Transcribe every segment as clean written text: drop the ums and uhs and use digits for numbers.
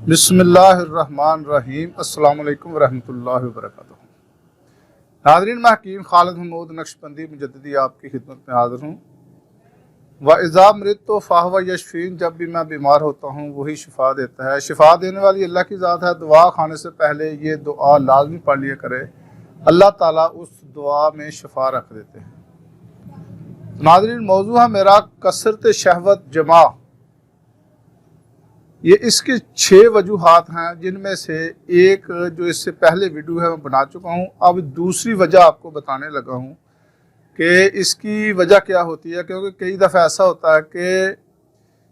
बिस्मिल्लाहिर्रहमानिर्रहीम। अस्सलाम वालेकुम वरहमतुल्लाहि वबरकातुहू। नाज़रीन, मैं हकीम खालिद महमूद नक्शबंदी मुजद्दिदी आपकी खिदमत में हाज़िर हूँ। व इज़ा मरिदतु फ़हुव यशफ़ीन, जब भी मैं बीमार होता हूँ वही शिफा देता है। शिफा देने वाली अल्लाह की ज़ात है। दुआ खाने से पहले ये दुआ लाजमी पढ़ लिया करे, अल्लाह ताला उस दुआ में शिफा रख देते हैं। नाज़रीन, मौजू है मेरा कसरत शहवत जमा। ये इसके 6 वजूहात हैं, जिनमें से एक जो इससे पहले वीडियो है मैं बना चुका हूँ। अब दूसरी वजह आपको बताने लगा हूँ कि इसकी वजह क्या होती है। क्योंकि कई दफ़ा ऐसा होता है कि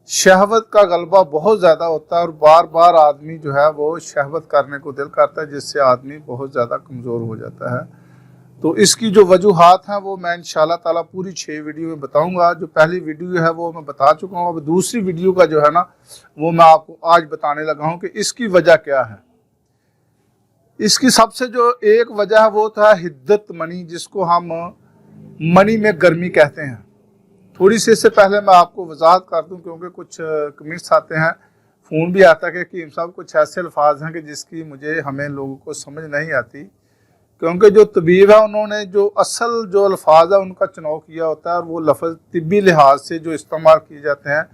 शहवत का गलबा बहुत ज़्यादा होता है और बार बार आदमी जो है वो शहवत करने को दिल करता है, जिससे आदमी बहुत ज़्यादा कमज़ोर हो जाता है। तो इसकी जो वजूहात हैं वो मैं इंशाल्लाह ताला पूरी 6 वीडियो में बताऊंगा। जो पहली वीडियो है वो मैं बता चुका हूँ। अब दूसरी वीडियो का जो है ना वो मैं आपको आज बताने लगा हूँ कि इसकी वजह क्या है। इसकी सबसे जो एक वजह है वो था हिद्दत मनी, जिसको हम मनी में गर्मी कहते हैं। थोड़ी सी इससे पहले मैं आपको वजाहत कर दूँ, क्योंकि कुछ कमेंट्स आते हैं, फ़ोन भी आता है कि साहब कुछ ऐसे अल्फाज हैं कि जिसकी हमें लोगों को समझ नहीं आती। क्योंकि जो तबीब है उन्होंने जो असल जो अल्फाज है उनका चुनाव किया होता है और वो लफ्ज़ तिब्बी लिहाज से जो इस्तेमाल किए जाते हैं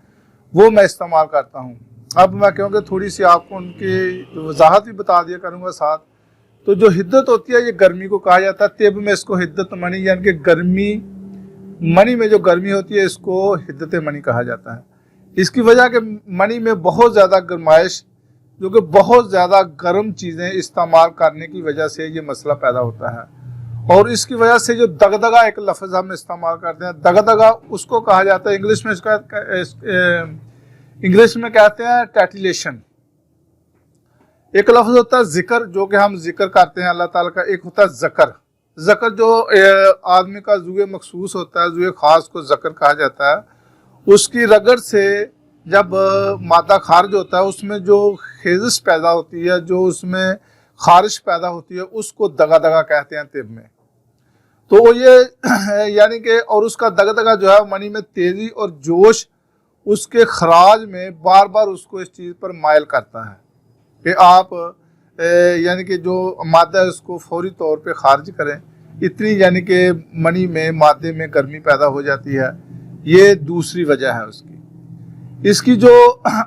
वो मैं इस्तेमाल करता हूँ। अब मैं क्योंकि थोड़ी सी आपको उनकी वजाहत भी बता दिया करूँगा साथ। तो जो हिद्दत होती है ये गर्मी को कहा जाता है। तिब में इसको हिद्दत मनी, यानी कि गर्मी, मनी में जो गर्मी होती है इसको हिद्दत मनी कहा जाता है। इसकी वजह के मनी में बहुत ज़्यादा गर्माइश, जो कि बहुत ज़्यादा गर्म चीज़ें इस्तेमाल करने की वजह से ये मसला पैदा होता है। और इसकी वजह से जो दगदगा एक लफ्ज़ हम इस्तेमाल करते हैं, दगदगा उसको कहा जाता है। इंग्लिश में कहते हैं टैटिलेशन। एक लफ्ज़ होता है जिक्र, जो कि हम जिक्र करते हैं अल्लाह ताला का। एक होता है ज़कर। ज़कर जो आदमी का जुए मखसूस होता है, जुए ख़ास को ज़कर कहा जाता है। उसकी रगड़ से जब मादा खारिज होता है उसमें जो खेजिश पैदा होती है, जो उसमें खारिश पैदा होती है, उसको दगा दगा कहते हैं तिब में। तो ये यानी कि और उसका दगा दगा जो है मनी में तेज़ी और जोश उसके खराज में बार बार उसको इस चीज़ पर मायल करता है कि आप यानी कि जो मादा है उसको फौरी तौर पे खारिज करें। इतनी यानी कि मनी में मादे में गर्मी पैदा हो जाती है। ये दूसरी वजह है उसकी। इसकी जो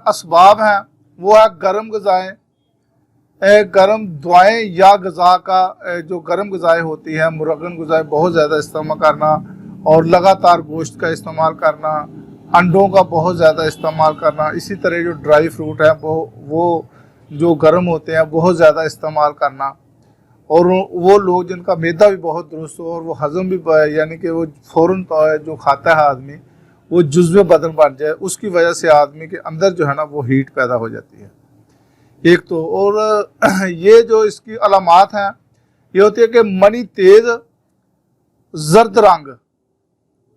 असबाब हैं वो है गर्म गज़ाएँ, गर्म दवाएँ या गज़ा का जो गर्म गज़ाएँ होती हैं, मुरगन गज़ाएँ बहुत ज़्यादा इस्तेमाल करना और लगातार गोश्त का इस्तेमाल करना, अंडों का बहुत ज़्यादा इस्तेमाल करना। इसी तरह जो ड्राई फ्रूट है वो जो गर्म होते हैं बहुत ज़्यादा इस्तेमाल करना। और वो लोग जिनका मैदा भी बहुत दुरुस्त हो और वो हज़म भी यानी कि वो फ़ौरन जो खाता है आदमी वो जुज़्व बदन बन जाए, उसकी वजह से आदमी के अंदर जो है ना वो हीट पैदा हो जाती है एक तो। और ये जो इसकी अलामात हैं ये होती है कि मनी तेज़, जर्द रंग,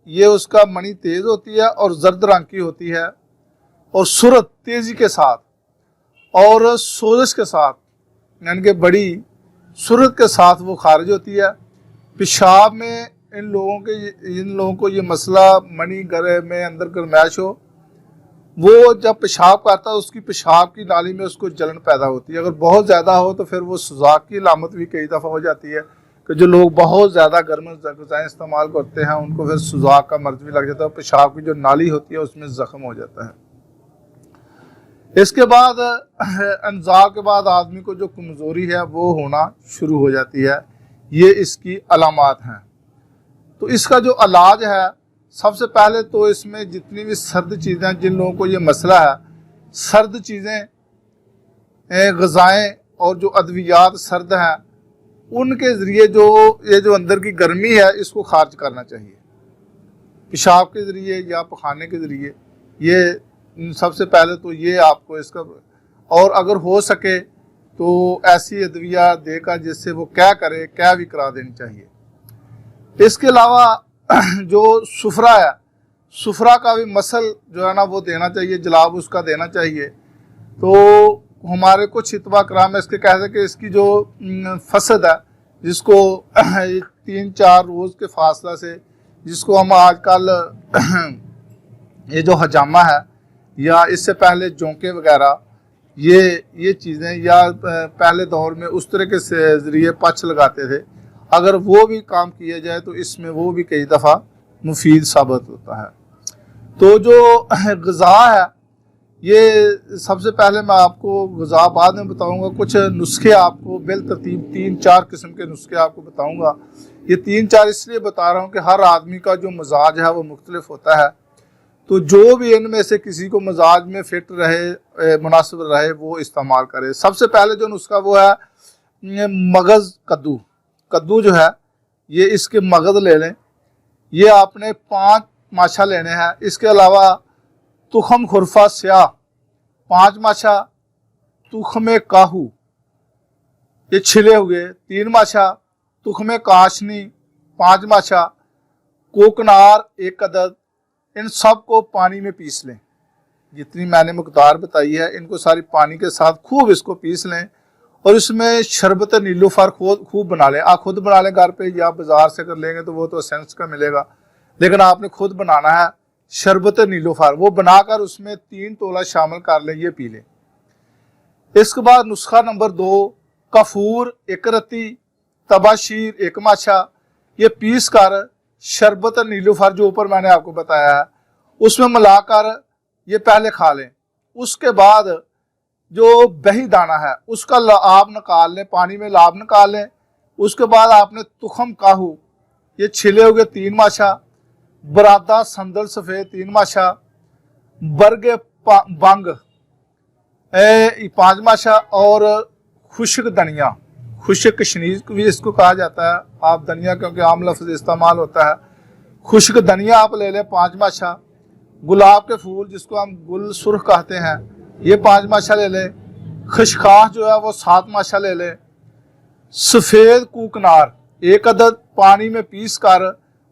ये उसका मनी तेज़ होती है और जर्द रंग की होती है, और सूरत तेज़ी के साथ और सोजिश के साथ, यानी कि बड़ी सूरत के साथ वो खारिज होती है। पेशाब में इन लोगों को ये मसला मनी गरे में अंदर गर्माइश हो, वो जब पेशाब करता है उसकी पेशाब की नाली में उसको जलन पैदा होती है। अगर बहुत ज़्यादा हो तो फिर वो सुजाक की अलामत भी कई दफ़ा हो जाती है कि जो लोग बहुत ज़्यादा गर्म ग़िज़ाएँ इस्तेमाल करते हैं उनको फिर सुजाक का मर्ज भी लग जाता है, पेशाब की जो नाली होती है उसमें ज़ख्म हो जाता है। इसके बाद अंज़ा के बाद आदमी को जो कमज़ोरी है वो होना शुरू हो जाती है। ये इसकी अलामात हैं। तो इसका जो इलाज है, सबसे पहले तो इसमें जितनी भी सर्द चीज़ें हैं, जिन लोगों को ये मसला है, सर्द चीज़ें, ग़िज़ाएँ और जो अद्वियात सर्द हैं, उनके ज़रिए ये जो अंदर की गर्मी है इसको खारिज करना चाहिए, पेशाब के ज़रिए या पखाने के ज़रिए। ये सबसे पहले तो ये आपको इसका, और अगर हो सके तो ऐसी अद्विया देकर जिससे वो क्या करे, क्या भी करा देनी चाहिए। इसके अलावा जो सुफरा है, सुफरा का भी मसल जो है ना वो देना चाहिए, जलाब उसका देना चाहिए। तो हमारे कुछ इतबा कराम इसके कहते हैं कि इसकी जो फसद है, जिसको 3-4 रोज़ के फासला से, जिसको हम आजकल ये जो हजामा है या इससे पहले जोंके वगैरह, ये चीज़ें, या पहले दौर में उस तरह के ज़रिए पच लगाते थे, अगर वो भी काम किया जाए तो इसमें वो भी कई दफ़ा मुफीद साबित होता है। तो जो ग़िज़ा है, ये सबसे पहले मैं आपको ग़िज़ा बाद में बताऊंगा, कुछ नुस्खे आपको बिल तरतीब 3-4 किस्म के नुस्खे आपको बताऊंगा। ये 3-4 इसलिए बता रहा हूँ कि हर आदमी का जो मिजाज है वो मुख्तलिफ होता है, तो जो भी इनमें से किसी को मिजाज में फिट रहे, मुनासिब रहे, वो इस्तेमाल करे। सबसे पहले जो नुस्खा वो है मगज़ कद्दू। कद्दू जो है ये, इसके मगज़ ले लें, ये आपने 5 माशा लेने हैं। इसके अलावा तुखम खुरफा स्याह 5 माशा, तुखम काहू ये छिले हुए 3 माशा, तुखम काशनी 5 माशा, कोकनार 1 अदद, इन सब को पानी में पीस लें। जितनी मैंने मकदार बताई है, इनको सारी पानी के साथ खूब इसको पीस लें, और इसमें शरबत नीलूफर खूब बना लें। आप खुद बना लें घर पे, या बाजार से कर लेंगे तो वो तो एसेंस का मिलेगा, लेकिन आपने खुद बनाना है शरबत नीलूफर। वो बनाकर उसमें 3 तोला शामिल कर लें, ये पी लें। इसके बाद नुस्खा नंबर 2, कफूर 1 रत्ती, तबाशीर 1 माशा, ये पीस कर शरबत नीलूफर जो ऊपर मैंने आपको बताया है उसमें मिलाकर ये पहले खा लें। उसके बाद जो बही दाना है उसका लाब निकाल लें, पानी में लाब निकाल लें। उसके बाद आपने तुखम काहू ये छिले हुए 3 माशा, बरादा संदल सफ़ेद 3 माशा, बर्ग बंग 5 माशा, और खुश्क धनिया, खुश्क कशनीज भी इसको कहा जाता है, आप धनिया क्योंकि आम लफ्ज़ इस्तेमाल होता है। खुश्क धनिया आप ले लें 5 माशा, गुलाब के फूल जिसको हम गुल सुर्ख कहते हैं ये 5 माशा ले लें, खशखाश जो है वो 7 माशा ले लें, सफ़ेद कूकनार 1 अदद पानी में पीस कर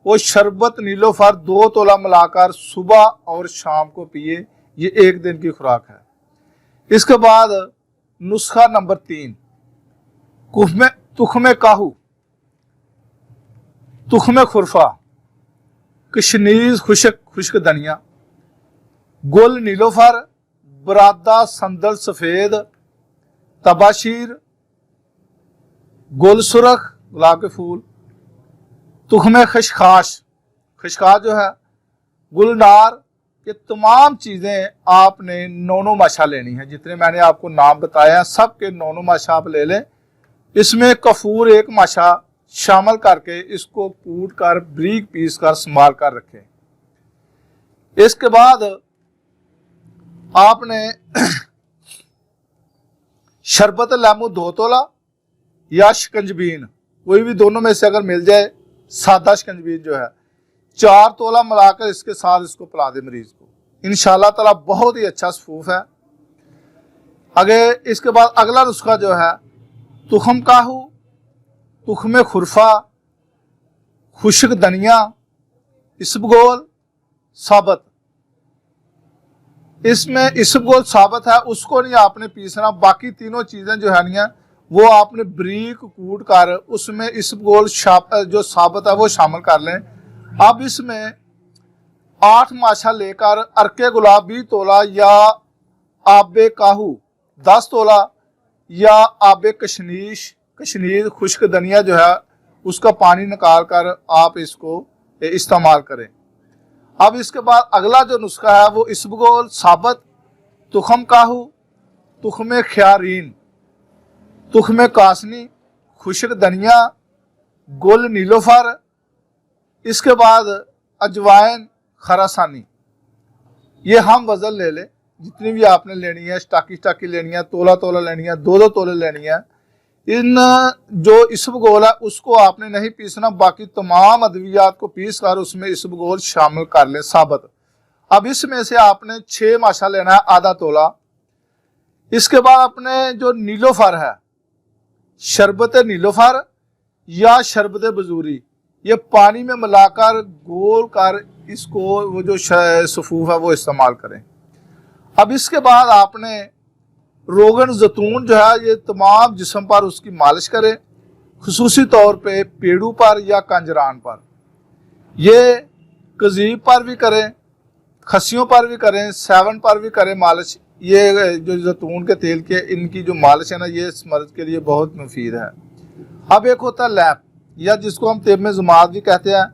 वो शरबत नीलोफर 2 तोला मिलाकर सुबह और शाम को पिए, ये 1 दिन की खुराक है। इसके बाद नुस्खा नंबर 3, तुखमे काहू, तुखमे खुरफा, कशनीज खुश्क धनिया, गुल नीलोफर, बरादा संदल सफ़ेद, तबाशीर, गुल सुरख गुलाब के फूल, तुखमे खशखाश, खशखाश जो है, गुलनार, ये तमाम चीज़ें आपने 9 माशा लेनी है। जितने मैंने आपको नाम बताया हैं सब के 9 माशा आप ले लें। इसमें कफूर 1 माशा शामिल करके इसको कूट कर बारीक पीस कर संभाल कर रखें। इसके बाद आपने शरबत लेमू 2 तोला या शिकंजबीन, कोई भी दोनों में से अगर मिल जाए, सादा शिकंजबीन जो है 4 तोला मिलाकर इसके साथ इसको पिला दे मरीज को, इंशाल्लाह ताला बहुत ही अच्छा सफूफ है। आगे इसके बाद अगला नुस्खा जो है तुखम काहू, तुखमे खुरफा, खुश्क धनिया, इसबगोल साबत। इसमें इसबगोल साबत है उसको नहीं आपने पीसना, बाकी तीनों चीज़ें जो है नहीं वो आपने बारीक कूट कर उसमें इसबगोल जो साबत है वो शामिल कर लें। अब इसमें 8 माशा लेकर अरके गुलाब 20 तोला, या आबे काहू 10 तोला, या आबे कशनीर खुश्क धनिया जो है उसका पानी निकाल कर आप इसको इस्तेमाल करें। अब इसके बाद अगला जो नुस्खा है वो इसबगोल साबत, तुखम काहू, तुखमे ख्यारीन, तुखमे कासनी, खुश्क धनिया, गुल नीलोफर, इसके बाद अजवाइन खरासानी। ये हम वज़न ले लें, जितनी भी आपने लेनी है, स्टाकी लेनी है, तोला तोला लेनी है, 2-2 तोले लेनी है। इन जो इसबगोल है उसको आपने नहीं पीसना, बाकी तमाम अद्वियात को पीस कर उसमें इसबगोल शामिल कर लें साबत। अब इसमें से आपने 6 माशा लेना है, आधा तोला। इसके बाद अपने जो नीलोफर है, शरबत नीलोफर या शरबत बजूरी, ये पानी में मिलाकर गोल कर इसको वो जो सफूफ है वो इस्तेमाल करें। अब इसके बाद आपने रोगन जैतून जो है ये तमाम जिस्म पर उसकी मालिश करें, खुसूसी तौर पे पेड़ू पर या कंजरान पर। ये कजीब पर भी करें, खसियों पर भी करें, सेवन पर भी करें मालिश, ये जो जैतून के तेल के इनकी जो मालिश है ना, ये इस मर्ज के लिए बहुत मुफीद है। अब एक होता है लैप, या जिसको हम तेब में जुमात भी कहते हैं।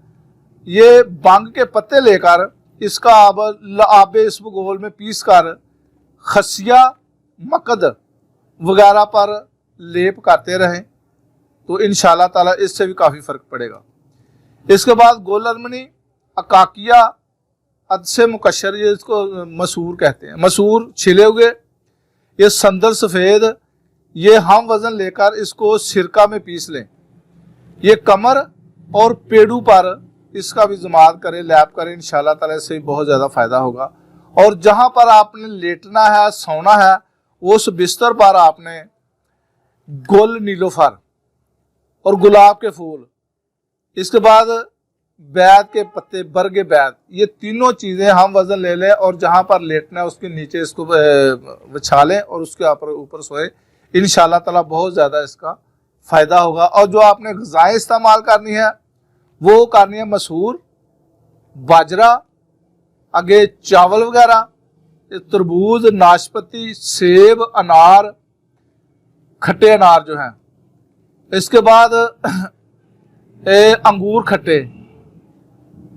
ये बांग के पत्ते लेकर इसका आब इसबगोल में पीस कर खसिया मकद वगैरह पर लेप करते रहें तो इंशाल्लाह ताला इससे भी काफ़ी फ़र्क पड़ेगा। इसके बाद गोलरमनी, अकाकिया, अदसे मुकशर, ये इसको मसूर कहते हैं। मसूर छिले हुए, ये संदल सफ़ेद, ये हम वज़न लेकर इसको सिरका में पीस लें। ये कमर और पेड़ू पर इसका भी जुमात करें, लैप करें, इंशाल्लाह ताला इससे बहुत ज़्यादा फ़ायदा होगा। और जहाँ पर आपने लेटना है, सोना है, उस बिस्तर पर आपने गुल नीलोफर और गुलाब के फूल, इसके बाद बैद के पत्ते, बरगे बैद, ये तीनों चीज़ें हम वज़न ले लें और जहाँ पर लेटना है उसके नीचे इसको बिछा लें और उसके ऊपर सोए। इंशाल्लाह ताला बहुत ज़्यादा इसका फ़ायदा होगा। और जो आपने ग़िज़ाएँ इस्तेमाल करनी है वो करनी है मसूर, बाजरा, आगे चावल वगैरह, तरबूज, नाशपाती, सेब, अनार, खट्टे अनार जो हैं, इसके बाद अंगूर खट्टे,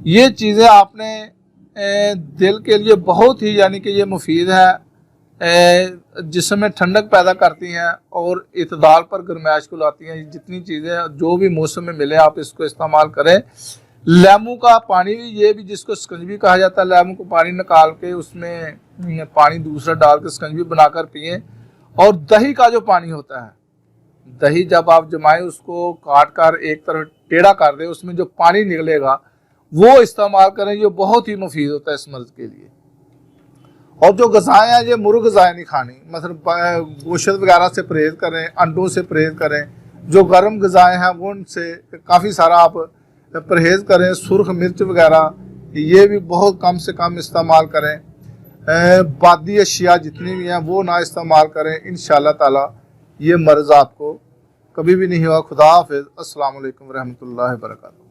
ये चीज़ें आपने दिल के लिए बहुत ही यानी कि ये मुफीद है, जिसमें ठंडक पैदा करती हैं और इतदाल पर गर्माइश को लाती हैं। जितनी चीज़ें जो भी मौसम में मिले आप इसको इस्तेमाल करें। लेमू का पानी भी, ये भी जिसको स्कंजबी कहा जाता है, लेमू को पानी निकाल के उसमें पानी दूसरा डाल के स्कंजबी बनाकर पिएं। और दही का जो पानी होता है, दही जब आप जमाएं उसको काट कर एक तरफ टेढ़ा कर दें, उसमें जो पानी निकलेगा वो इस्तेमाल करें, ये बहुत ही मुफीद होता है इस मर्ज के लिए। और जो ग़िज़ाएँ हैं, ये मुर्ग ग़िज़ाएँ नहीं खानी, मतलब गोश्त वगैरह से परहेज़ करें, अंडों से परहेज़ करें। जो गर्म ग़िज़ाएँ हैं वो उनसे काफ़ी सारा आप परहेज़ करें। सुर्ख मिर्च वगैरह ये भी बहुत कम से कम इस्तेमाल करें। बादी अशिया जितनी भी हैं वो ना इस्तेमाल करें। इंशाल्लाह ताला ये मर्ज़ आपको कभी भी नहीं हुआ। खुदा हाफ़िज़। अस्सलामु अलैकुम रहमतुल्लाहि व बरकातहू।